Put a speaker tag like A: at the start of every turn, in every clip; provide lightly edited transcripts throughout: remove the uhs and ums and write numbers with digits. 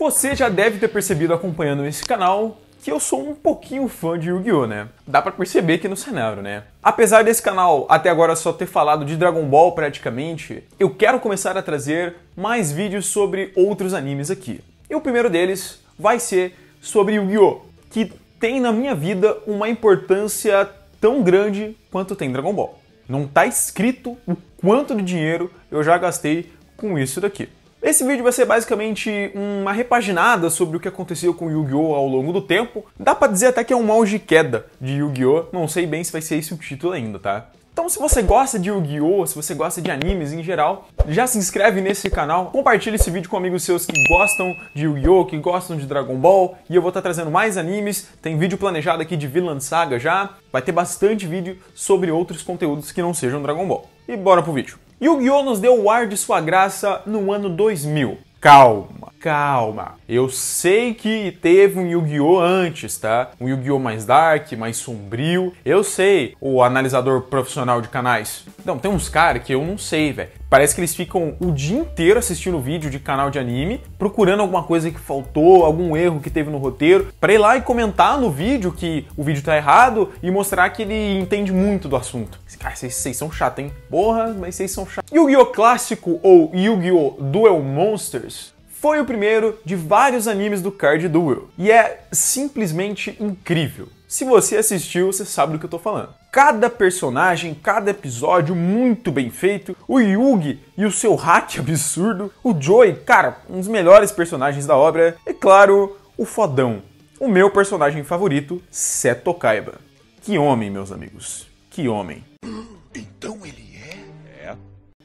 A: Você já deve ter percebido acompanhando esse canal que eu sou um pouquinho fã de Yu-Gi-Oh, né? Dá pra perceber aqui no cenário, né? Apesar desse canal até agora só ter falado de Dragon Ball praticamente, eu quero começar a trazer mais vídeos sobre outros animes aqui. E o primeiro deles vai ser sobre Yu-Gi-Oh, que tem na minha vida uma importância tão grande quanto tem Dragon Ball. Não tá escrito o quanto de dinheiro eu já gastei com isso daqui. Esse vídeo vai ser basicamente uma repaginada sobre o que aconteceu com Yu-Gi-Oh! Ao longo do tempo. Dá pra dizer até que é um auge e queda de Yu-Gi-Oh! Não sei bem se vai ser esse o título ainda, tá? Então se você gosta de Yu-Gi-Oh!, se você gosta de animes em geral, já se inscreve nesse canal, compartilha esse vídeo com amigos seus que gostam de Yu-Gi-Oh!, que gostam de Dragon Ball, e eu vou estar trazendo mais animes, tem vídeo planejado aqui de Vinland Saga já, vai ter bastante vídeo sobre outros conteúdos que não sejam Dragon Ball. E bora pro vídeo. Yu-Gi-Oh! Nos deu o ar de sua graça no ano 2000. Calma. Eu sei que teve um Yu-Gi-Oh! Antes, tá? Um Yu-Gi-Oh! Mais dark, mais sombrio. Eu sei, o analisador profissional de canais. Não, tem uns caras que eu não sei, velho. Parece que eles ficam o dia inteiro assistindo vídeo de canal de anime, procurando alguma coisa que faltou, algum erro que teve no roteiro, pra ir lá e comentar no vídeo que o vídeo tá errado e mostrar que ele entende muito do assunto. Cara, vocês são chatos, hein? Porra, mas vocês são chatos. Yu-Gi-Oh! Clássico ou Yu-Gi-Oh! Duel Monsters foi o primeiro de vários animes do Card Duel. E é simplesmente incrível. Se você assistiu, você sabe do que eu tô falando. Cada personagem, cada episódio muito bem feito. O Yugi e o seu hack absurdo. O Joey, cara, um dos melhores personagens da obra. E claro, o fodão. O meu personagem favorito, Seto Kaiba. Que homem, meus amigos. Que homem.
B: Então ele é?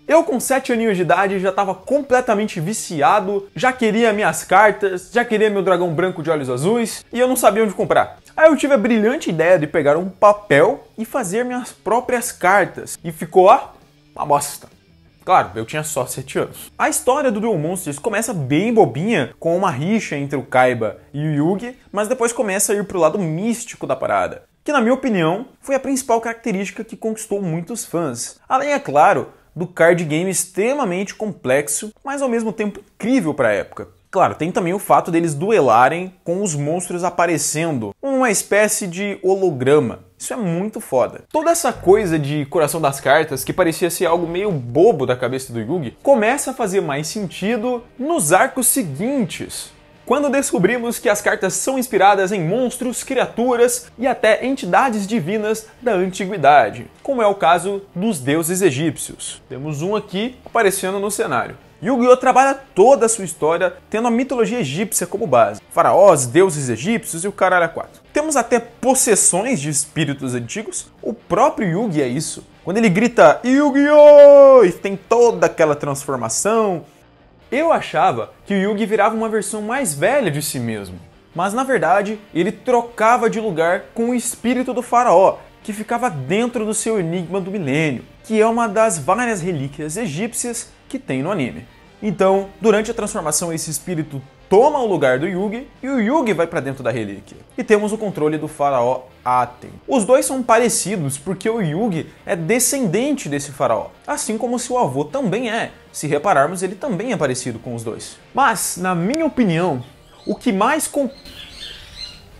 A: Eu com 7 aninhos de idade já estava completamente viciado, já queria minhas cartas, já queria meu dragão branco de olhos azuis e eu não sabia onde comprar. Aí eu tive a brilhante ideia de pegar um papel e fazer minhas próprias cartas. E ficou, ó, uma bosta. Claro, eu tinha só 7 anos. A história do Duel Monsters começa bem bobinha, com uma rixa entre o Kaiba e o Yugi, mas depois começa a ir pro lado místico da parada, que na minha opinião foi a principal característica que conquistou muitos fãs. Além, é claro, do card game extremamente complexo, mas ao mesmo tempo incrível para a época. Claro, tem também o fato deles duelarem com os monstros aparecendo, uma espécie de holograma. Isso é muito foda. Toda essa coisa de coração das cartas, que parecia ser algo meio bobo da cabeça do Yugi, começa a fazer mais sentido nos arcos seguintes, quando descobrimos que as cartas são inspiradas em monstros, criaturas e até entidades divinas da antiguidade, como é o caso dos deuses egípcios. Temos um aqui aparecendo no cenário. Yu-Gi-Oh! Trabalha toda a sua história tendo a mitologia egípcia como base. Faraós, deuses egípcios e o caralho a quatro. Temos até possessões de espíritos antigos. O próprio Yugi é isso. Quando ele grita Yu-Gi-Oh! E tem toda aquela transformação. Eu achava que o Yugi virava uma versão mais velha de si mesmo. Mas na verdade, ele trocava de lugar com o espírito do faraó, que ficava dentro do seu enigma do milênio, que é uma das várias relíquias egípcias que tem no anime. Então, durante a transformação, esse espírito toma o lugar do Yugi e o Yugi vai para dentro da relíquia. E temos o controle do faraó Aten. Os dois são parecidos porque o Yugi é descendente desse faraó, assim como seu avô também é. Se repararmos, ele também é parecido com os dois. Mas, na minha opinião, o que mais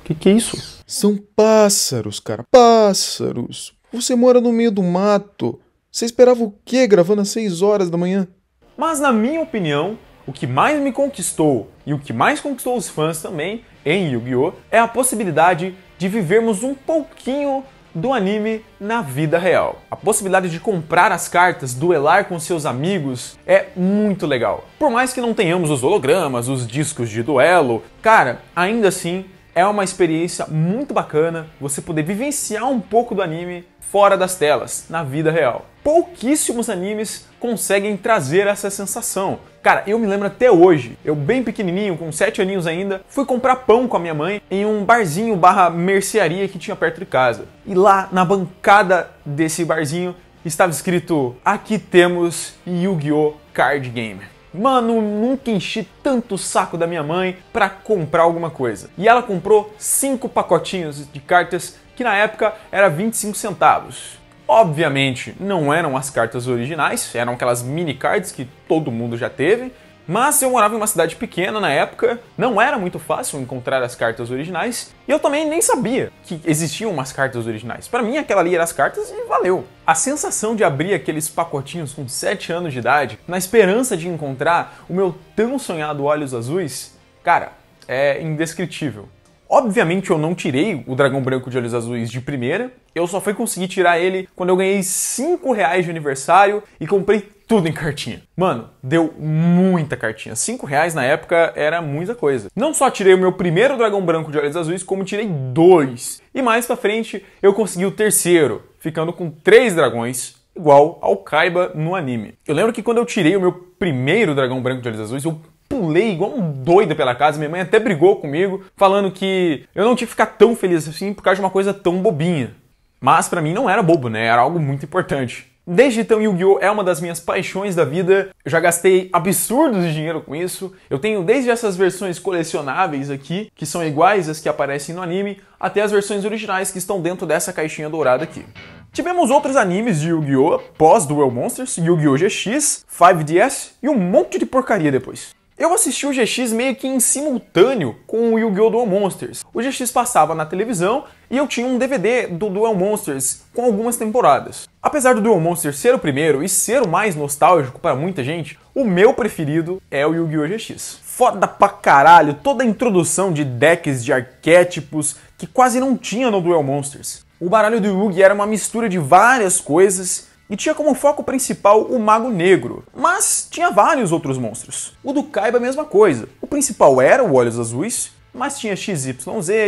A: Que é isso?
C: São pássaros, cara. Pássaros. Você mora no meio do mato. Você esperava o quê gravando às 6 horas da manhã?
A: Mas na minha opinião, o que mais me conquistou e o que mais conquistou os fãs também em Yu-Gi-Oh! É a possibilidade de vivermos um pouquinho do anime na vida real. A possibilidade de comprar as cartas, duelar com seus amigos é muito legal. Por mais que não tenhamos os hologramas, os discos de duelo, cara, ainda assim é uma experiência muito bacana você poder vivenciar um pouco do anime fora das telas, na vida real. Pouquíssimos animes conseguem trazer essa sensação. Cara, eu me lembro até hoje, eu bem pequenininho, com 7 aninhos ainda, fui comprar pão com a minha mãe em um barzinho / mercearia que tinha perto de casa. E lá na bancada desse barzinho estava escrito: aqui temos Yu-Gi-Oh! Card Game. Mano, nunca enchi tanto o saco da minha mãe pra comprar alguma coisa. E ela comprou 5 pacotinhos de cartas que na época era 25 centavos. Obviamente não eram as cartas originais, eram aquelas mini cards que todo mundo já teve. Mas eu morava em uma cidade pequena na época, não era muito fácil encontrar as cartas originais, e eu também nem sabia que existiam umas cartas originais. Pra mim, aquela ali eram as cartas e valeu. A sensação de abrir aqueles pacotinhos com 7 anos de idade, na esperança de encontrar o meu tão sonhado Olhos Azuis, cara, é indescritível. Obviamente eu não tirei o Dragão Branco de Olhos Azuis de primeira, eu só fui conseguir tirar ele quando eu ganhei R$5 de aniversário e comprei tudo em cartinha. Mano, deu muita cartinha. R$5 na época era muita coisa. Não só tirei o meu primeiro Dragão Branco de Olhos Azuis, como tirei 2. E mais pra frente eu consegui o terceiro, ficando com 3 dragões, igual ao Kaiba no anime. Eu lembro que quando eu tirei o meu primeiro Dragão Branco de Olhos Azuis, eu pulei igual um doido pela casa, minha mãe até brigou comigo, falando que eu não tinha que ficar tão feliz assim por causa de uma coisa tão bobinha. Mas pra mim não era bobo, né? Era algo muito importante. Desde então, Yu-Gi-Oh! É uma das minhas paixões da vida, eu já gastei absurdos de dinheiro com isso, eu tenho desde essas versões colecionáveis aqui, que são iguais às que aparecem no anime, até as versões originais que estão dentro dessa caixinha dourada aqui. Tivemos outros animes de Yu-Gi-Oh! Pós Duel Monsters, Yu-Gi-Oh! GX, 5DS e um monte de porcaria depois. Eu assisti o GX meio que em simultâneo com o Yu-Gi-Oh! Duel Monsters. O GX passava na televisão e eu tinha um DVD do Duel Monsters com algumas temporadas. Apesar do Duel Monsters ser o primeiro e ser o mais nostálgico para muita gente, o meu preferido é o Yu-Gi-Oh! GX. Foda pra caralho toda a introdução de decks de arquétipos que quase não tinha no Duel Monsters. O baralho do Yugi era uma mistura de várias coisas e tinha como foco principal o Mago Negro, mas tinha vários outros monstros. O do Kaiba a mesma coisa, o principal era o Olhos Azuis, mas tinha XYZ,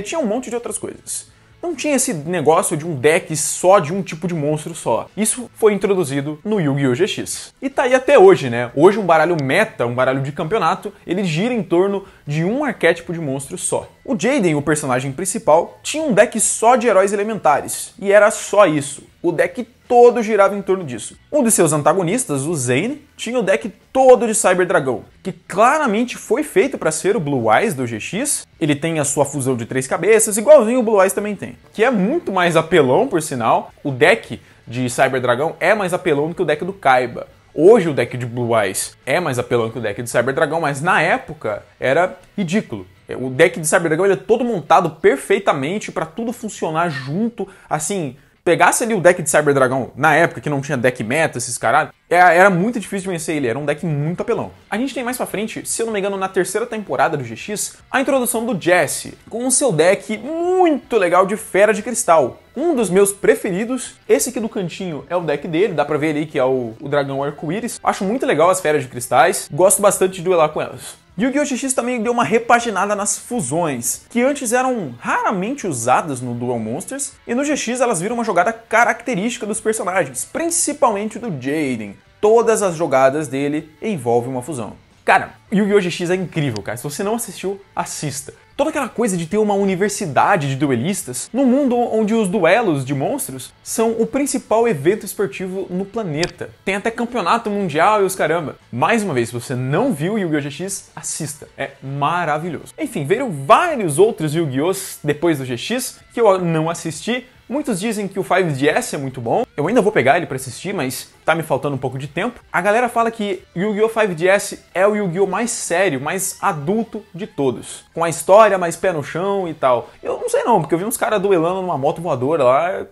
A: tinha um monte de outras coisas. Não tinha esse negócio de um deck só de um tipo de monstro só. Isso foi introduzido no Yu-Gi-Oh! GX. E tá aí até hoje, né? Hoje um baralho meta, um baralho de campeonato, ele gira em torno de um arquétipo de monstro só. O Jaden, o personagem principal, tinha um deck só de heróis elementares. E era só isso. O deck todo girava em torno disso. Um de seus antagonistas, o Zane, tinha o deck todo de Cyber Dragão, que claramente foi feito para ser o Blue Eyes do GX. Ele tem a sua fusão de 3 cabeças, igualzinho o Blue Eyes também tem. Que é muito mais apelão, por sinal. O deck de Cyber Dragão é mais apelão do que o deck do Kaiba. Hoje o deck de Blue Eyes é mais apelão que o deck de Cyber Dragão, mas na época era ridículo. O deck de Cyber Dragão ele é todo montado perfeitamente para tudo funcionar junto, assim. Pegasse ali o deck de Cyber Dragão, na época que não tinha deck meta, esses caras, era muito difícil de vencer ele, era um deck muito apelão. A gente tem mais pra frente, se eu não me engano, na terceira temporada do GX, a introdução do Jesse, com o seu deck muito legal de Fera de Cristal. Um dos meus preferidos, esse aqui do cantinho é o deck dele, dá pra ver ali que é o dragão arco-íris. Acho muito legal as Feras de Cristais, gosto bastante de duelar com elas. Yu-Gi-Oh! GX também deu uma repaginada nas fusões, que antes eram raramente usadas no Duel Monsters, e no GX elas viram uma jogada característica dos personagens, principalmente do Jaden. Todas as jogadas dele envolvem uma fusão. Cara, Yu-Gi-Oh! GX é incrível, cara. Se você não assistiu, assista. Toda aquela coisa de ter uma universidade de duelistas, num mundo onde os duelos de monstros são o principal evento esportivo no planeta. Tem até campeonato mundial e os caramba. Mais uma vez, se você não viu Yu-Gi-Oh! GX, assista. É maravilhoso. Enfim, veio vários outros Yu-Gi-Ohs depois do GX que eu não assisti. Muitos dizem que o 5DS é muito bom. Eu ainda vou pegar ele pra assistir, mas tá me faltando um pouco de tempo. A galera fala que Yu-Gi-Oh! 5DS é o Yu-Gi-Oh! Mais sério, mais adulto de todos. Com a história mais pé no chão e tal. Eu não sei não, porque eu vi uns caras duelando numa moto voadora lá.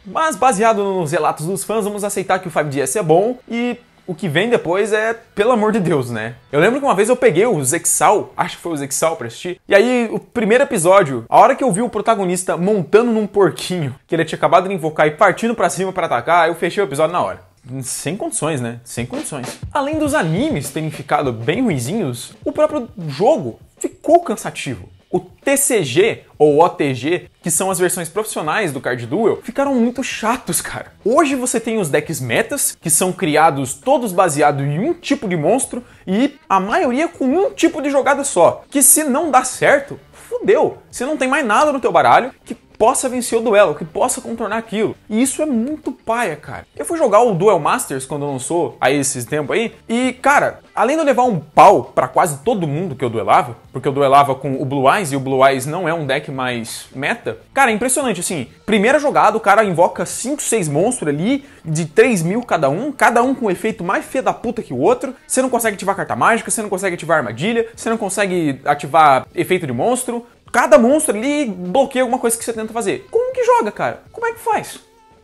A: Mas baseado nos relatos dos fãs, vamos aceitar que o 5DS é bom e o que vem depois é, pelo amor de Deus, né? Eu lembro que uma vez eu peguei o Zexal, acho que foi o Zexal pra assistir, e aí o primeiro episódio, a hora que eu vi o protagonista montando num porquinho, que ele tinha acabado de invocar e partindo pra cima pra atacar, eu fechei o episódio na hora. Sem condições, né? Sem condições. Além dos animes terem ficado bem ruinzinhos, o próprio jogo ficou cansativo. O TCG, ou OTG, que são as versões profissionais do Card Duel, ficaram muito chatos, cara. Hoje você tem os decks metas, que são criados todos baseados em um tipo de monstro, e a maioria com um tipo de jogada só. Que se não dá certo, fudeu. Você não tem mais nada no teu baralho, que possa vencer o duelo, que possa contornar aquilo. E isso é muito paia, cara. Eu fui jogar o Duel Masters quando lançou aí esses tempos aí, e, cara, além de eu levar um pau pra quase todo mundo que eu duelava, porque eu duelava com o Blue Eyes, e o Blue Eyes não é um deck mais meta, cara, é impressionante, assim, primeira jogada, o cara invoca 5, 6 monstros ali, de 3.000 cada um com um efeito mais feio da puta que o outro, você não consegue ativar carta mágica, você não consegue ativar armadilha, você não consegue ativar efeito de monstro, cada monstro ali bloqueia alguma coisa que você tenta fazer. Como que joga, cara? Como é que faz?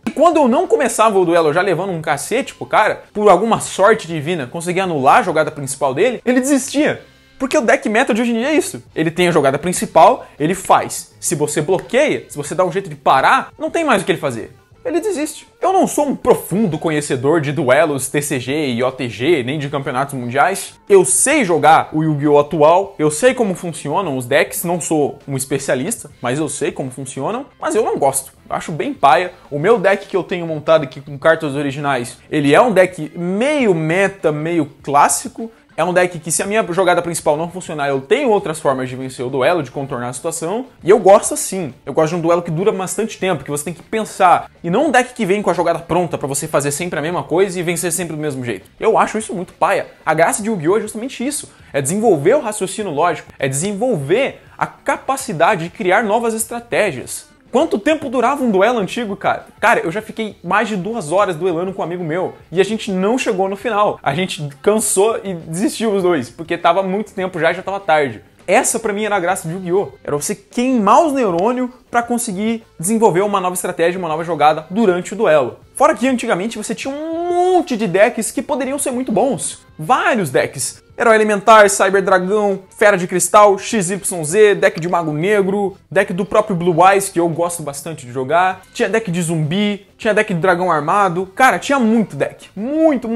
A: E quando eu não começava o duelo já levando um cacete pro cara, por alguma sorte divina, conseguia anular a jogada principal dele, ele desistia. Porque o deck meta de hoje em dia é isso. Ele tem a jogada principal, ele faz. Se você bloqueia, se você dá um jeito de parar, não tem mais o que ele fazer. Ele desiste. Eu não sou um profundo conhecedor de duelos TCG e OTG, nem de campeonatos mundiais. Eu sei jogar o Yu-Gi-Oh! Atual, eu sei como funcionam os decks, não sou um especialista, mas eu sei como funcionam, mas eu não gosto. Eu acho bem paia. O meu deck que eu tenho montado aqui com cartas originais, ele é um deck meio meta, meio clássico. É um deck que, se a minha jogada principal não funcionar, eu tenho outras formas de vencer o duelo, de contornar a situação. E eu gosto assim. Eu gosto de um duelo que dura bastante tempo, que você tem que pensar. E não um deck que vem com a jogada pronta pra você fazer sempre a mesma coisa e vencer sempre do mesmo jeito. Eu acho isso muito paia. A graça de Yu-Gi-Oh! É justamente isso. É desenvolver o raciocínio lógico. É desenvolver a capacidade de criar novas estratégias. Quanto tempo durava um duelo antigo, cara? Cara, eu já fiquei mais de 2 horas duelando com um amigo meu. E a gente não chegou no final. A gente cansou e desistiu os dois. Porque tava muito tempo já e já tava tarde. Essa pra mim era a graça de Yu-Gi-Oh! Era você queimar os neurônios pra conseguir desenvolver uma nova estratégia, uma nova jogada durante o duelo. Fora que antigamente você tinha um monte de decks que poderiam ser muito bons. Vários decks. Herói Elementar, Cyber Dragão, Fera de Cristal, XYZ, deck de Mago Negro, deck do próprio Blue Eyes, que eu gosto bastante de jogar. Tinha deck de zumbi, tinha deck de dragão armado. Cara, tinha muito deck. Muito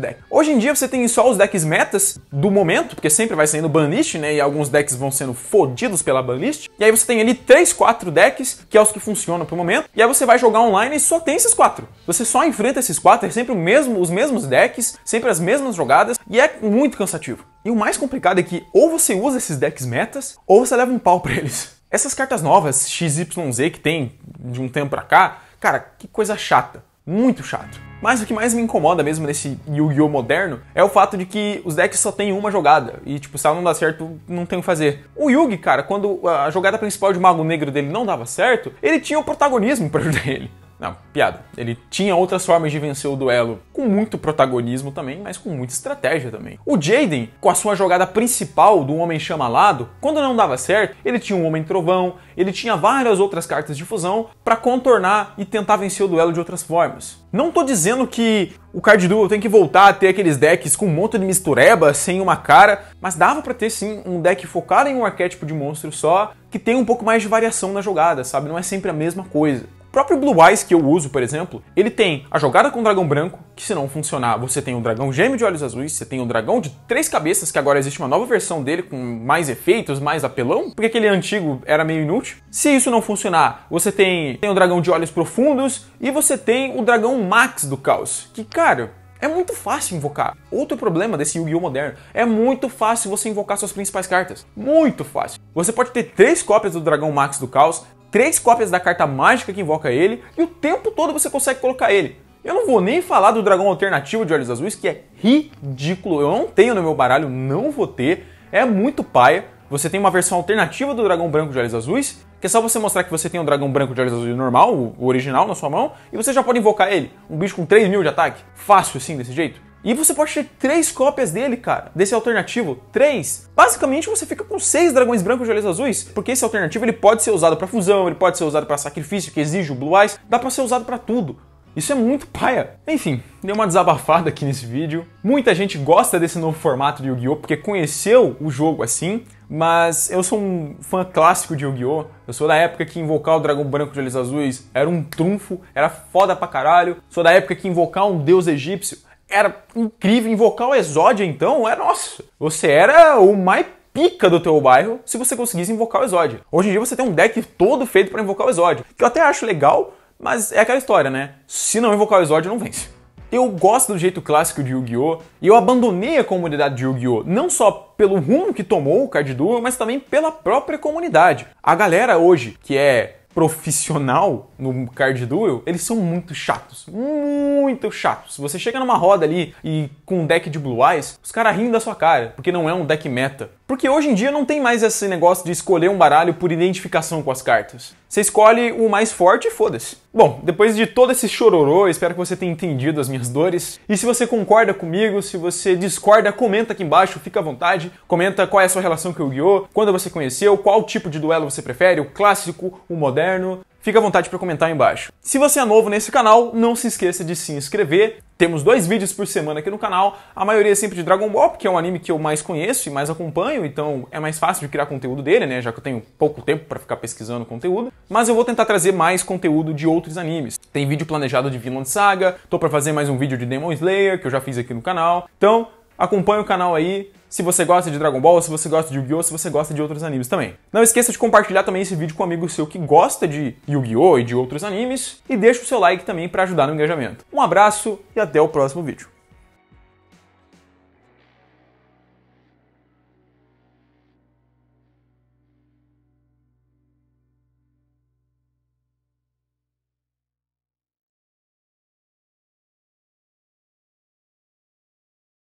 A: deck. Hoje em dia você tem só os decks metas do momento, porque sempre vai saindo banlist, né? E alguns decks vão sendo fodidos pela banlist. E aí você tem ali 3, 4 decks, que é os que funcionam pro momento. E aí você vai jogar online e só tem esses 4. Você só enfrenta esses 4, é sempre os mesmos decks, sempre as mesmas jogadas. E é muito cansativo. E o mais complicado é que ou você usa esses decks metas, ou você leva um pau pra eles. Essas cartas novas, XYZ, que tem de um tempo pra cá, cara, que coisa chata. Muito chato. Mas o que mais me incomoda mesmo nesse Yu-Gi-Oh! Moderno é o fato de que os decks só tem uma jogada. E, tipo, se ela não dá certo, não tem o que fazer. O Yugi, cara, quando a jogada principal de Mago Negro dele não dava certo, ele tinha o protagonismo pra ajudar ele. Não, piada. Ele tinha outras formas de vencer o duelo com muito protagonismo também, mas com muita estratégia também. O Jaden, com a sua jogada principal do Homem Chamalado, quando não dava certo, ele tinha um Homem Trovão, ele tinha várias outras cartas de fusão para contornar e tentar vencer o duelo de outras formas. Não tô dizendo que o Card Duel tem que voltar a ter aqueles decks com um monte de mistureba, sem uma cara, mas dava pra ter sim um deck focado em um arquétipo de monstro só, que tem um pouco mais de variação na jogada, sabe? Não é sempre a mesma coisa. O próprio Blue Eyes que eu uso, por exemplo, ele tem a jogada com o dragão branco, que se não funcionar, você tem o dragão gêmeo de olhos azuis, você tem o dragão de 3 cabeças, que agora existe uma nova versão dele com mais efeitos, mais apelão, porque aquele antigo era meio inútil. Se isso não funcionar, você tem o dragão de olhos profundos e você tem o dragão Max do caos, que, cara, é muito fácil invocar. Outro problema desse Yu-Gi-Oh! Moderno, é muito fácil você invocar suas principais cartas. Muito fácil. Você pode ter 3 cópias do dragão Max do caos, 3 cópias da carta mágica que invoca ele, e o tempo todo você consegue colocar ele. Eu não vou nem falar do dragão alternativo de olhos azuis, que é ridículo. Eu não tenho no meu baralho, não vou ter. É muito paia. Você tem uma versão alternativa do dragão branco de olhos azuis, que é só você mostrar que você tem um dragão branco de olhos azuis normal, o original, na sua mão, e você já pode invocar ele. Um bicho com 3.000 de ataque. Fácil assim, desse jeito. E você pode ter 3 cópias dele, cara, desse alternativo. 3. Basicamente, você fica com 6 dragões brancos de olhos azuis, porque esse alternativo ele pode ser usado pra fusão, ele pode ser usado pra sacrifício, que exige o Blue Eyes, dá pra ser usado pra tudo. Isso é muito paia. Enfim, dei uma desabafada aqui nesse vídeo. Muita gente gosta desse novo formato de Yu-Gi-Oh! Porque conheceu o jogo assim, mas eu sou um fã clássico de Yu-Gi-Oh! Eu sou da época que invocar o dragão branco de olhos azuis era um trunfo, era foda pra caralho. Sou da época que invocar um deus egípcio era incrível. Invocar o Exódia, então, nossa, você era o mais pica do teu bairro se você conseguisse invocar o Exódia. Hoje em dia você tem um deck todo feito pra invocar o Exódia, que eu até acho legal, mas é aquela história, né? Se não invocar o Exódia, não vence. Eu gosto do jeito clássico de Yu-Gi-Oh! E eu abandonei a comunidade de Yu-Gi-Oh! Não só pelo rumo que tomou o Card Duel, mas também pela própria comunidade. A galera hoje, que é profissional no Card Duel, eles são muito chatos. Muito chatos. Se você chega numa roda ali e com um deck de Blue Eyes, os caras riem da sua cara, porque não é um deck meta. Porque hoje em dia não tem mais esse negócio de escolher um baralho por identificação com as cartas. Você escolhe o mais forte e foda-se. Bom, depois de todo esse chororô, espero que você tenha entendido as minhas dores. E se você concorda comigo, se você discorda, comenta aqui embaixo, fica à vontade. Comenta qual é a sua relação com o Yu-Gi-Oh!, quando você conheceu, qual tipo de duelo você prefere, o clássico, o moderno. Fica à vontade para comentar aí embaixo. Se você é novo nesse canal, não se esqueça de se inscrever. Temos 2 vídeos por semana aqui no canal, a maioria é sempre de Dragon Ball, porque é um anime que eu mais conheço e mais acompanho, então é mais fácil de criar conteúdo dele, né, já que eu tenho pouco tempo para ficar pesquisando conteúdo. Mas eu vou tentar trazer mais conteúdo de outros animes. Tem vídeo planejado de Vinland Saga, tô para fazer mais um vídeo de Demon Slayer, que eu já fiz aqui no canal. Então, acompanha o canal aí, se você gosta de Dragon Ball, se você gosta de Yu-Gi-Oh!, se você gosta de outros animes também. Não esqueça de compartilhar também esse vídeo com um amigo seu que gosta de Yu-Gi-Oh! E de outros animes, e deixa o seu like também para ajudar no engajamento. Um abraço e até o próximo vídeo.